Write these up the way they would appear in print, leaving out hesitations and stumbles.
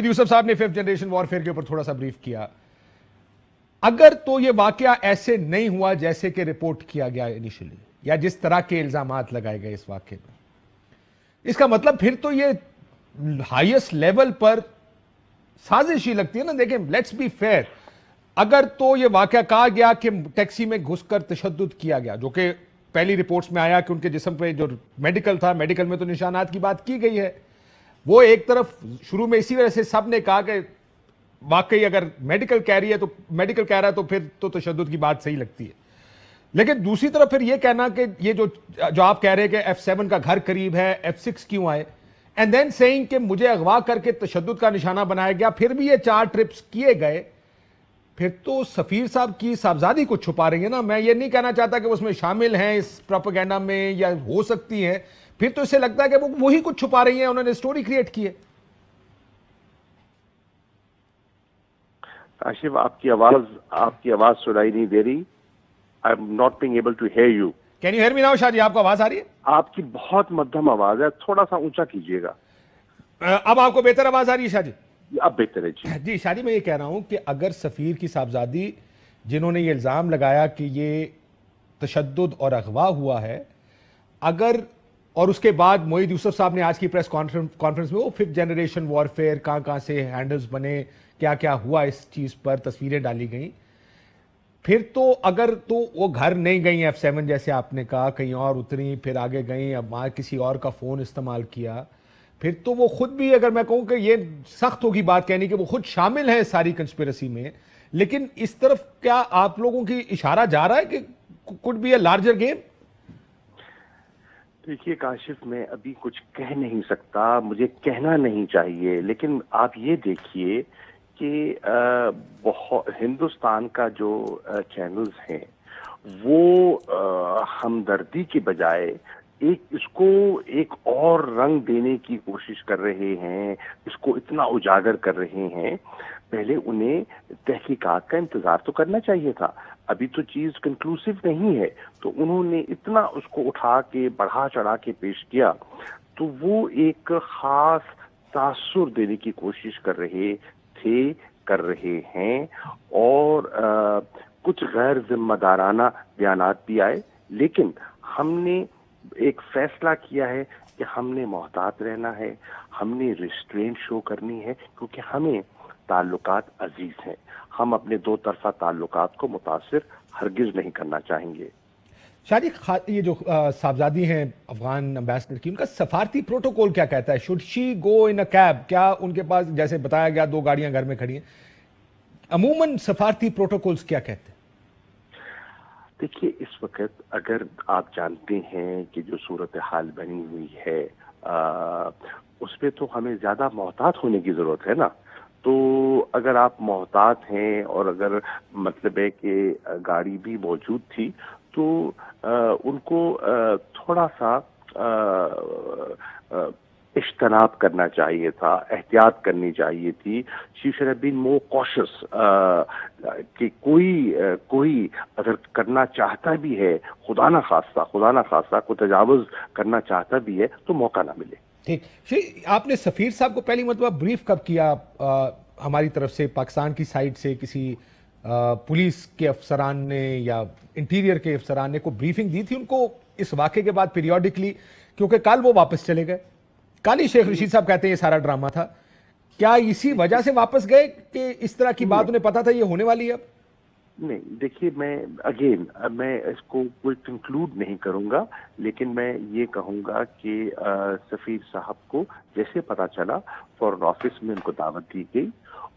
मोहिद यूसुफ साहब ने 5th generation warfare के ऊपर थोड़ा सा ब्रीफ किया। अगर तो ये वाकया ऐसे नहीं हुआ जैसे कि रिपोर्ट किया गया इनिशियली, या जिस तरह के इल्जामात लगाए गए इस वाकये में, इसका मतलब फिर तो ये हाईएस्ट लेवल पर साजिश ही लगती है ना। देखें, लेट्स बी फेयर, अगर तो ये वाकया कहा गया कि टैक्सी में घुसकर तशद्दुद किया गया, जो कि पहली रिपोर्ट्स में आया कि उनके जिस्म पे जो मेडिकल था, मेडिकल में तो निशानात की बात की गई है, वो एक तरफ शुरू में इसी वजह से सब ने कहा कि वाकई अगर मेडिकल कह रही है तो मेडिकल कह रहा है तो फिर तो तशद्दुद की बात सही लगती है। लेकिन दूसरी तरफ फिर ये कहना कि ये जो आप कह रहे हैं कि F7 का घर करीब है, F6 क्यों आए, एंड देन सेइंग कि मुझे अगवा करके तशद्दुद का निशाना बनाया गया, फिर भी ये 4 ट्रिप्स किए गए, फिर तो सफीर साहब की साहबजादी को छुपा रही है ना। मैं ये नहीं कहना चाहता कि उसमें शामिल हैं इस प्रोपेगेंडा में, या हो सकती है, फिर तो इसे लगता है कि वो वही कुछ छुपा रही है, उन्होंने स्टोरी क्रिएट की है। काशिफ, आपकी आवाज सुनाई नहीं दे रही। I am not being able to hear you. Can you hear me now? Shah ji, आपको आवाज आ रही है? आपकी बहुत मध्यम आवाज है, थोड़ा सा ऊंचा कीजिएगा। अब आपको बेहतर आवाज आ रही है शाह जी? अब बेहतर है जी। जी शाह जी, मैं ये कह रहा हूं कि अगर सफीर की साहबजादी, जिन्होंने ये इल्जाम लगाया कि ये तशद्दुद और अगवा हुआ है, अगर, और उसके बाद मोहिद यूसुफ साहब ने आज की प्रेस कॉन्फ्रेंस में वो 5th जनरेशन वॉरफेयर, कहां से हैंडल्स बने, क्या क्या हुआ, इस चीज पर तस्वीरें डाली गई, फिर तो अगर तो वो घर नहीं गई F7 जैसे आपने कहा, कहीं और उतरी, फिर आगे गई, अब वहां किसी और का फोन इस्तेमाल किया, फिर तो वो खुद भी, अगर मैं कहूं कि ये सख्त होगी बात कहनी कि वो खुद शामिल है सारी कंस्पिरेसी में, लेकिन इस तरफ क्या आप लोगों की इशारा जा रहा है कि could be a larger game? देखिए काशिफ, मैं अभी कुछ कह नहीं सकता, मुझे कहना नहीं चाहिए, लेकिन आप ये देखिए कि हिंदुस्तान का जो चैनल्स हैं वो हमदर्दी के बजाय इसको एक और रंग देने की कोशिश कर रहे हैं, इसको इतना उजागर कर रहे हैं। पहले उन्हें तहकीकात का इंतजार तो करना चाहिए था। अभी तो चीज कंक्लूसिव नहीं है, तो उन्होंने इतना उसको उठा के बढ़ा चढ़ा के पेश किया, तो वो एक खास तासुर देने की कोशिश कर रहे हैं, और कुछ गैर जिम्मेदाराना बयानात भी आए। लेकिन हमने एक फैसला किया है कि हमने मोहतात रहना है, हमने रिस्ट्रेंट शो करनी है, क्योंकि हमें ताल्लुकात अजीज हैं। हम अपने दो तरफा ताल्लुकात को मुतासिर हरगिज नहीं करना चाहेंगे। शाह जी, ये जो साहबजादी हैं अफगान एम्बेसडर की, उनका सफारती प्रोटोकॉल क्या कहता है? Should she go in a cab? क्या उनके पास, जैसे बताया गया 2 गाड़ियां घर में खड़ी हैं, अमूमन सफारती प्रोटोकॉल्स क्या कहते हैं? देखिए, इस वक्त अगर आप जानते हैं कि जो सूरत हाल बनी हुई है, उस पर तो हमें ज्यादा मोहतात होने की जरूरत है ना। तो अगर आप मोहतात हैं, और अगर मतलब है कि गाड़ी भी मौजूद थी, तो उनको थोड़ा सा इज्तनाब करना चाहिए था, एहतियात करनी चाहिए थी। She should have been more cautious कि कोई अगर करना चाहता भी है, खुदा ना खास्ता को तजावुज करना चाहता भी है, तो मौका ना मिले। ठीक, आपने सफीर साहब को पहली मरतबा ब्रीफ कब किया? हमारी तरफ से, पाकिस्तान की साइड से किसी पुलिस के अफसरान ने या इंटीरियर के अफसरान ने को ब्रीफिंग दी थी उनको इस वाक़े के बाद पीरियोडिकली? क्योंकि कल वो वापस चले गए, कल ही शेख रशीद साहब कहते हैं ये सारा ड्रामा था। क्या इसी वजह से वापस गए कि इस तरह की बात उन्हें पता था ये होने वाली है? अब नहीं, देखिए, मैं इसको कोई कंक्लूड नहीं करूंगा, लेकिन मैं ये कहूंगा कि सफीर साहब को जैसे पता चला, फॉरेन ऑफिस में उनको दावत दी गई,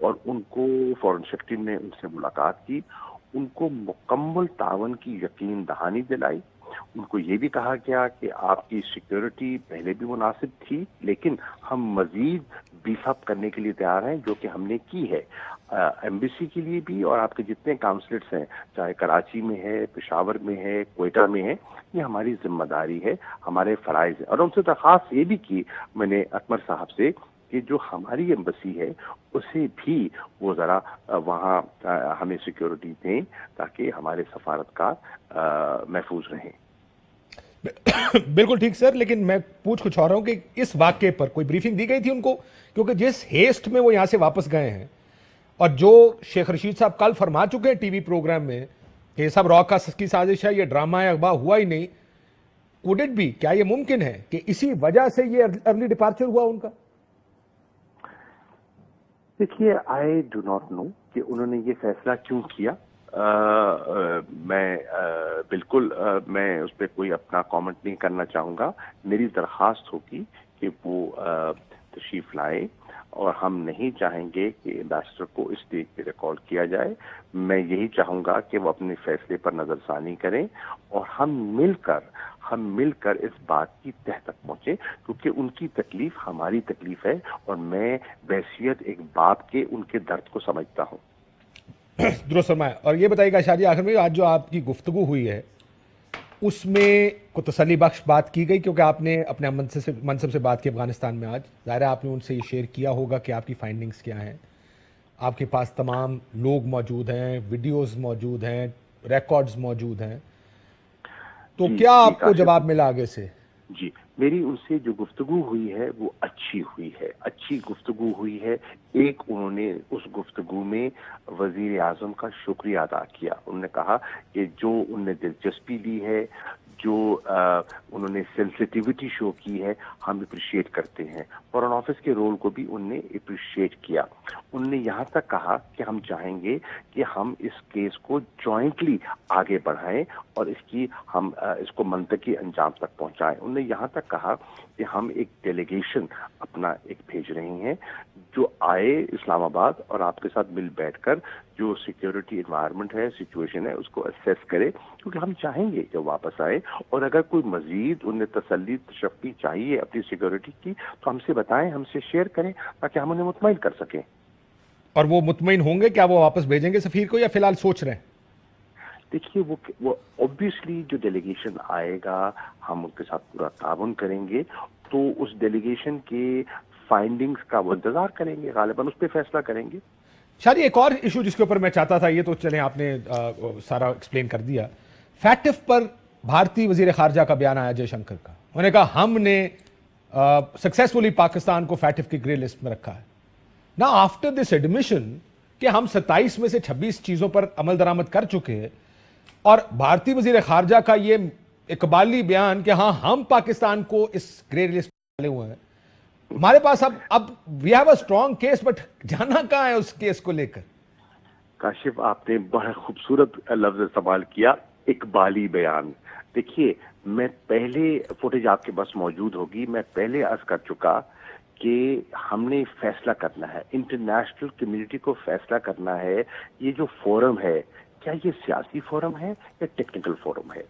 और उनको फॉरेन सेक्रेटरी ने उनसे मुलाकात की, उनको मुकम्मल तावन की यकीन दहानी दिलाई। उनको ये भी कहा गया कि आपकी सिक्योरिटी पहले भी मुनासिब थी, लेकिन हम मजीद बीफ अप करने के लिए तैयार हैं, जो कि हमने की है एम्बेसी के लिए भी, और आपके जितने काउंसलेट्स हैं, चाहे कराची में है, पेशावर में है, क्वेटा में है, ये हमारी जिम्मेदारी है, हमारे फराइज है। और उनसे दरख्वास्त ये भी की मैंने अकमर साहब से कि जो हमारी एम्बेसी है उसे भी वो ज़रा वहाँ हमें सिक्योरिटी दें, ताकि हमारे सफारतकार महफूज रहें। बिल्कुल ठीक सर, लेकिन मैं पूछ कुछ और रहा हूं कि इस वाक्य पर कोई ब्रीफिंग दी गई थी उनको? क्योंकि जिस हेस्ट में वो यहां से वापस गए हैं और जो शेख रशीद साहब कल फरमा चुके हैं टीवी प्रोग्राम में कि ये सब रॉ की साजिश है, ये ड्रामा है, अखबार हुआ ही नहीं, वुड इट बी, क्या ये मुमकिन है कि इसी वजह से ये अर्ली डिपार्चर हुआ उनका? देखिए, आई डू नॉट नो कि उन्होंने ये फैसला क्यों किया। बिल्कुल मैं उस पर कोई अपना कमेंट नहीं करना चाहूँगा। मेरी दरख्वास्त होगी कि वो तशरीफ लाए, और हम नहीं चाहेंगे कि एम्बेसडर को इस स्टेज पे रिकॉर्ड किया जाए। मैं यही चाहूँगा कि वो अपने फैसले पर नज़रसानी करें और हम मिलकर इस बात की तह तक पहुँचे, क्योंकि उनकी तकलीफ हमारी तकलीफ है और मैं बहैसियत एक बाप के उनके दर्द को समझता हूँ। दुरुस्त फरमाया। और ये बताइएगा शादी, आखिर में आज जो आपकी गुफ्तगू हुई है उसमें को तसल्ली बख्श बात की गई? क्योंकि आपने अपने मनसब से बात की अफगानिस्तान में, आज ज़ाहिर है आपने उनसे ये शेयर किया होगा कि आपकी फाइंडिंग्स क्या हैं। आपके पास तमाम लोग मौजूद हैं, वीडियोस मौजूद हैं, रिकॉर्ड्स मौजूद हैं, तो क्या आपको जवाब मिला आगे से? जी, मेरी उनसे जो गुफ्तगू हुई है वो अच्छी गुफ्तगू हुई है। एक, उन्होंने उस गुफ्तगू में वजीर आजम का शुक्रिया अदा किया। उन्होंने कहा कि जो उनने दिलचस्पी ली है, जो उन्होंने सेंसिटिविटी शो की है, हम अप्रिशिएट करते हैं। फॉरेन ऑफिस के रोल को भी उनने अप्रिशिएट किया। उनने यहाँ तक कहा कि हम चाहेंगे कि हम इस केस को जॉइंटली आगे बढ़ाएं और इसको मंतकी अंजाम तक पहुंचाएं। उन्होंने यहाँ तक कहा कि हम एक डेलीगेशन अपना एक भेज रहे हैं जो आए इस्लामाबाद और आपके साथ मिल बैठकर जो सिक्योरिटी एनवायरनमेंट है, सिचुएशन है, उसको असेस करे, क्योंकि हम चाहेंगे जब वापस आए, और अगर कोई मजीद उन्हें तसल्ली तशफ़ी चाहिए अपनी सिक्योरिटी की तो हमसे बताएं, हमसे शेयर करें, ताकि हम उन्हें मुतमईन कर सकें। और वो मुतमईन होंगे? क्या वो वापस भेजेंगे सफीर को, या फिलहाल सोच रहे हैं? देखिए, वो ऑब्वियसली जो डेलीगेशन आएगा हम उनके साथ पूरा ताउन करेंगे, तो उस डेलीगेशन के फाइंडिंग्स का वो इंतजार करेंगे, गालिबन उस पर फैसला करेंगे। शादी, एक और इशू जिसके ऊपर मैं चाहता था, ये तो चले आपने सारा एक्सप्लेन कर दिया। फैटिफ पर भारतीय वजीर खारजा का बयान आया जयशंकर का। उन्होंने कहा हमने सक्सेसफुली पाकिस्तान को फैटिफ की ग्रे लिस्ट में रखा है। ना आफ्टर दिस एडमिशन कि हम 27 में से 26 चीजों पर अमल दरामद कर चुके हैं, और भारतीय वजीर खारजा का ये इकबाली बयान कि हाँ हम पाकिस्तान को इस ग्रे लिस्ट में डाले हुए हैं, हमारे पास अब we have a strong case, but जाना कहां है उस केस को लेकर? काशिफ, आपने बड़ा खूबसूरत लफ्ज इस्तेमाल किया, इकबाली बयान। देखिए, मैं पहले, फुटेज आपके पास मौजूद होगी, मैं पहले अर्ज कर चुका कि हमने फैसला करना है, इंटरनेशनल कम्युनिटी को फैसला करना है, ये जो फोरम है क्या ये सियासी फोरम है या टेक्निकल फोरम है।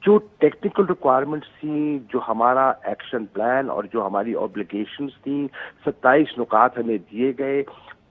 जो टेक्निकल रिक्वायरमेंट्स थी, जो हमारा एक्शन प्लान और जो हमारी ऑब्लिगेशंस थी, 27 नुकात हमें दिए गए,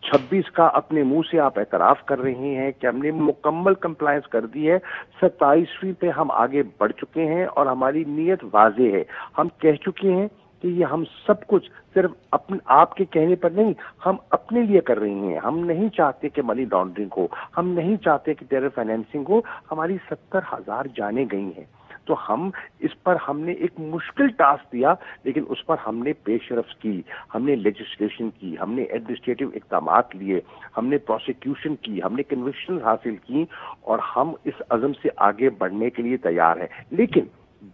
26 का अपने मुंह से आप एतराफ कर रहे हैं कि हमने मुकम्मल कंप्लायंस कर दी है, 27वीं पे हम आगे बढ़ चुके हैं और हमारी नीयत वाजे है। हम कह चुके हैं कि ये हम सब कुछ सिर्फ अपने आपके कहने पर नहीं, हम अपने लिए कर रहे हैं। हम नहीं चाहते कि मनी लॉन्ड्रिंग हो, हम नहीं चाहते कि टेरर फाइनेंसिंग हो। हमारी 70,000 जानें गई हैं, तो हम इस पर हमने एक मुश्किल टास्क दिया, लेकिन उस पर हमने पेशरफ की, हमने लेजिस्लेशन की, हमने एडमिनिस्ट्रेटिव इक़दामात लिए, हमने प्रोसिक्यूशन की, हमने कन्विक्शन हासिल की, और हम इस अज़म से आगे बढ़ने के लिए तैयार हैं। लेकिन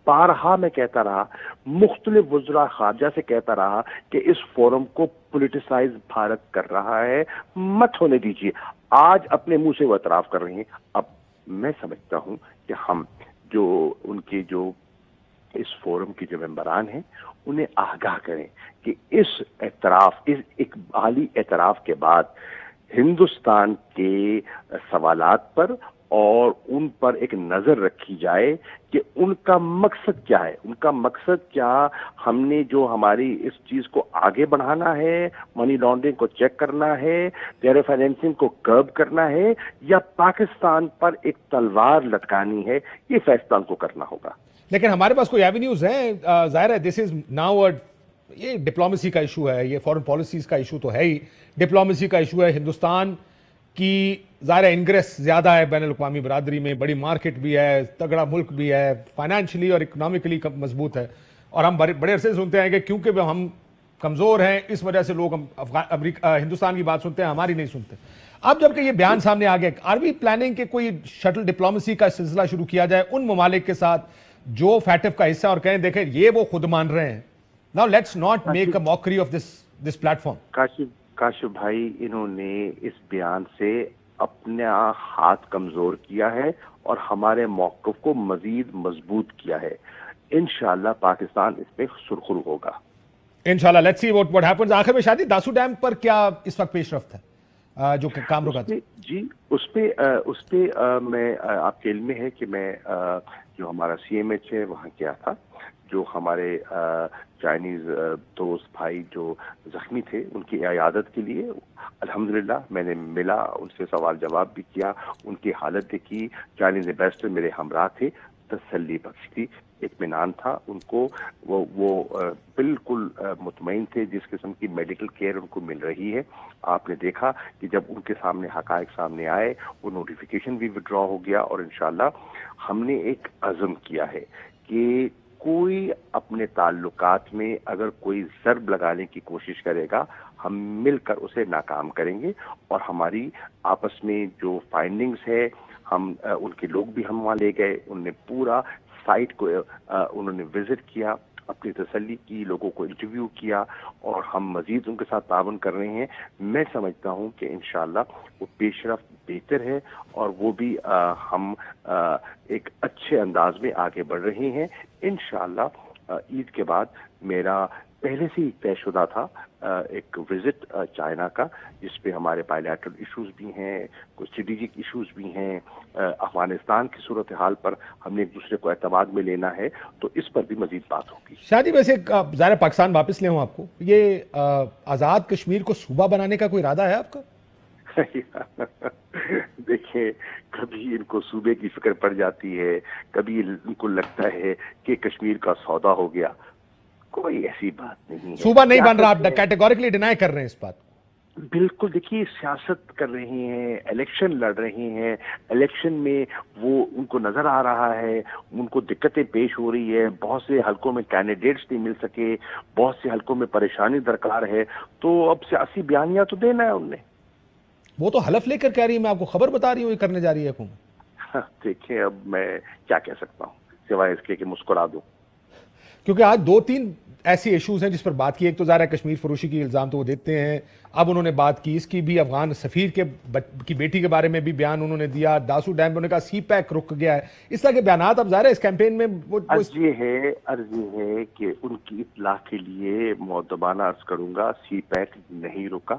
बारहा मैं कहता रहा, मुख्तलिफ वज़रा खारजा से कहता रहा कि इस फोरम को पॉलिटिसाइज भारत कर रहा है, मत होने दीजिए। आज अपने मुंह से वो एतराफ़ कर रहे हैं। अब मैं समझता हूं कि हम जो उनके जो इस फोरम के जो मेंबरान हैं उन्हें आगाह करें कि इस इकबाली एतराफ़ के बाद हिंदुस्तान के सवालात पर और उन पर एक नजर रखी जाए कि उनका मकसद क्या है। उनका मकसद क्या, हमने जो हमारी इस चीज को आगे बढ़ाना है, मनी लॉन्ड्रिंग को चेक करना है, टेरर फाइनेंसिंग को कर्ब करना है, या पाकिस्तान पर एक तलवार लटकानी है, ये फैसला उनको करना होगा। लेकिन हमारे पास कोई एवेन्यूज हैं? जाहिर है दिस इज नाउ ये डिप्लोमेसी का इशू है, ये फॉरेन पॉलिसीज का इशू तो है ही, डिप्लोमेसी का इशू है। हिंदुस्तान कि ज़ाहिर इंग्रेस ज़्यादा है बैन अल-अक़वामी बरादरी में, बड़ी मार्केट भी है, तगड़ा मुल्क भी है, फाइनेंशियली और इकोनॉमिकली मजबूत है, और हम बड़े अरसे सुनते हैं कि क्योंकि हम कमज़ोर हैं इस वजह से लोग हिंदुस्तान की बात सुनते हैं, हमारी नहीं सुनते। अब जबकि ये बयान सामने आ गया, आर वी प्लानिंग के कोई शटल डिप्लोमेसी का सिलसिला शुरू किया जाए उन ममालिक के साथ जो फैटिफ का हिस्सा, और कहें देखें ये वो खुद मान रहे हैं, now let's not make a mockery of this platform. Kashif भाई, इन्होंने इस बयान से अपना हाथ कमजोर किया है और हमारे मौक़िफ़ को मजीद मजबूत किया है। इंशाअल्लाह पाकिस्तान इसमें सुरखरू होगा इंशाअल्लाह। Let's see what happens. आखिर में शादी, दासू डैम पर क्या इस वक्त पेशरफ्त है जो काम रुका था? जी, उस पे मैं आपके इल्म में है कि मैं जो हमारा CMH है वहाँ गया था। जो हमारे चाइनीज दोस्त भाई जो जख्मी थे उनकी इयादत के लिए अल्हम्दुलिल्लाह मैंने मिला, उनसे सवाल जवाब भी किया, उनकी हालत देखी। चाइनीज एम्बेसडर मेरे हमराह थे, तसल्ली बख्श थी, इत्मीनान था उनको। वो बिल्कुल मुतमईन थे जिस किस्म की मेडिकल केयर उनको मिल रही है। आपने देखा कि जब उनके सामने हकायक सामने आए, वो नोटिफिकेशन भी विड्रॉ हो गया, और इंशाल्लाह हमने एक अज़म किया है कि कोई अपने ताल्लुकात में अगर कोई ज़र्ब लगाने की कोशिश करेगा, हम मिलकर उसे नाकाम करेंगे। और हमारी आपस में जो फाइंडिंग्स है, हम उनके लोग भी हम वहाँ ले गए, उनने पूरा साइट को उन्होंने विजिट किया, अपनी तसल्ली की, लोगों को इंटरव्यू किया, और हम मजीद उनके साथ तावन कर रहे हैं। मैं समझता हूं कि इंशाअल्लाह वो पेशरफ्त बेहतर है, और वो भी हम एक अच्छे अंदाज में आगे बढ़ रहे हैं। इंशाअल्लाह ईद के बाद मेरा पहले से ही तयशुदा था एक विजिट चाइना का, जिसपे हमारे बायलैटरल इश्यूज भी हैं, कुछ स्ट्रेटेजिक इश्यूज भी हैं। अफगानिस्तान की सूरत हाल पर हमने एक दूसरे को एतमाद में लेना है, तो इस पर भी मजीद बात होगी। शादी, वैसे ज़ाहिर पाकिस्तान वापस ले हूँ आपको, ये आज़ाद कश्मीर को सूबा बनाने का कोई इरादा है आपका? देखिए, कभी इनको सूबे की फिक्र पड़ जाती है, कभी इनको लगता है कि कश्मीर का सौदा हो गया। कोई ऐसी बात नहीं है, सूबा नहीं बन रहा। आप कैटेगोरिकली डिनाई कर रहे हैं इस बात? बिल्कुल, देखिए सियासत कर रहे हैं, इलेक्शन लड़ रहे हैं, इलेक्शन में वो उनको नजर आ रहा है, उनको दिक्कतें पेश हो रही है, बहुत से हलकों में कैंडिडेट्स नहीं मिल सके, बहुत से हलकों में परेशानी दरकार है, तो अब सियासी बयानियां तो देना है उनने। वो तो हलफ लेकर कह रही है, मैं आपको खबर बता रही हूँ ये करने जा रही है हुकूमत। देखिए, अब मैं क्या कह सकता हूँ सिवाय इसके कि मुस्कुरा दूं, क्योंकि आज 2-3 ऐसी इश्यूज हैं जिस पर बात की। एक तो ज़ाहिर है कश्मीर फरोशी की इल्ज़ाम तो वो देते हैं, अब उन्होंने बात की इसकी भी, अफगान सफीर की बेटी के बारे में भी बयान उन्होंने दिया, दासू डैम पे उन्होंने कहा CPEC रुक गया है, इस तरह के बयान। अब ज़ाहिर है इस कैंपेन में अर्ज़ ये है कि उनकी इत्तला के लिए मुअद्दबाना अर्ज करूंगा, CPEC नहीं रुका।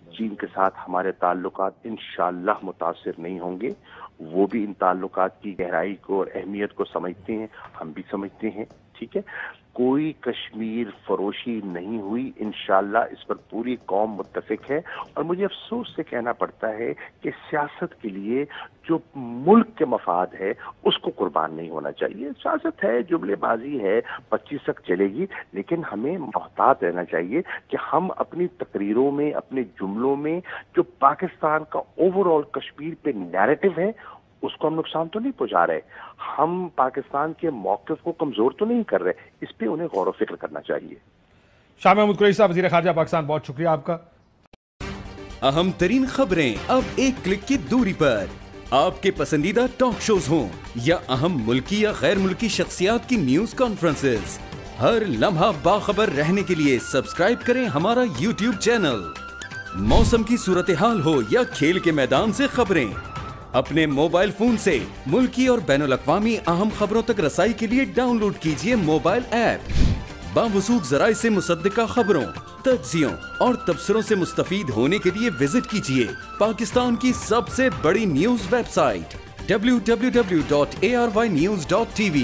चीन के साथ हमारे ताल्लुकात इंशाअल्लाह मुतासिर नहीं होंगे। वो भी इन ताल्लुकात की गहराई को और अहमियत को समझते हैं, हम भी समझते हैं, ठीक है। कोई कश्मीर फरोशी नहीं हुई, इंशाअल्लाह इस पर पूरी कौम मुत्तफिक है। और मुझे अफसोस से कहना पड़ता है कि सियासत के लिए जो मुल्क के मफाद है उसको कुर्बान नहीं होना चाहिए। सियासत है, जुमलेबाजी है, 25 तक चलेगी, लेकिन हमें मोहतात रहना चाहिए कि हम अपनी तकरीरों में, अपने जुमलों में जो पाकिस्तान का ओवरऑल कश्मीर पे नैरेटिव है उसको हम नुकसान तो नहीं पहुंचा रहे, हम पाकिस्तान के मौक़िफ़ को कमजोर तो नहीं कर रहे। इस पे उन्हें गौर व फिक्र करना चाहिए। शाह महमूद कुरैशी साहब, वज़ीर ख़ारजा पाकिस्तान, बहुत शुक्रिया आपका। अहम तरीन खबरें अब एक क्लिक की दूरी पर। आपके पसंदीदा टॉक शोज हों या अहम मुल्की या गैर मुल्की शख्सियात की न्यूज कॉन्फ्रेंसेस, हर लम्हा बाखबर रहने के लिए सब्सक्राइब करें हमारा YouTube चैनल। मौसम की सूरत हाल हो या खेल के मैदान से खबरें, अपने मोबाइल फोन से मुल्की और बैनुल अक़वामी अहम खबरों तक रसाई के लिए डाउनलोड कीजिए मोबाइल ऐप। बावसूख ज़राए से मुसद्दिका खबरों, तज्ज़ियों और तबसरों से मुस्तफ़ीद होने के लिए विजिट कीजिए पाकिस्तान की सबसे बड़ी न्यूज वेबसाइट www.arvnews.tv।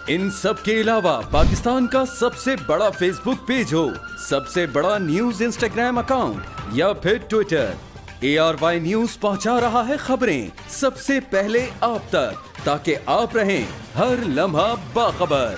इन सब के अलावा पाकिस्तान का सबसे बड़ा फेसबुक पेज हो, सबसे बड़ा न्यूज इंस्टाग्राम अकाउंट या फिर ट्विटर, ARY न्यूज पहुंचा रहा है खबरें सबसे पहले आप तक, ताकि आप रहें हर लम्हा बाखबर।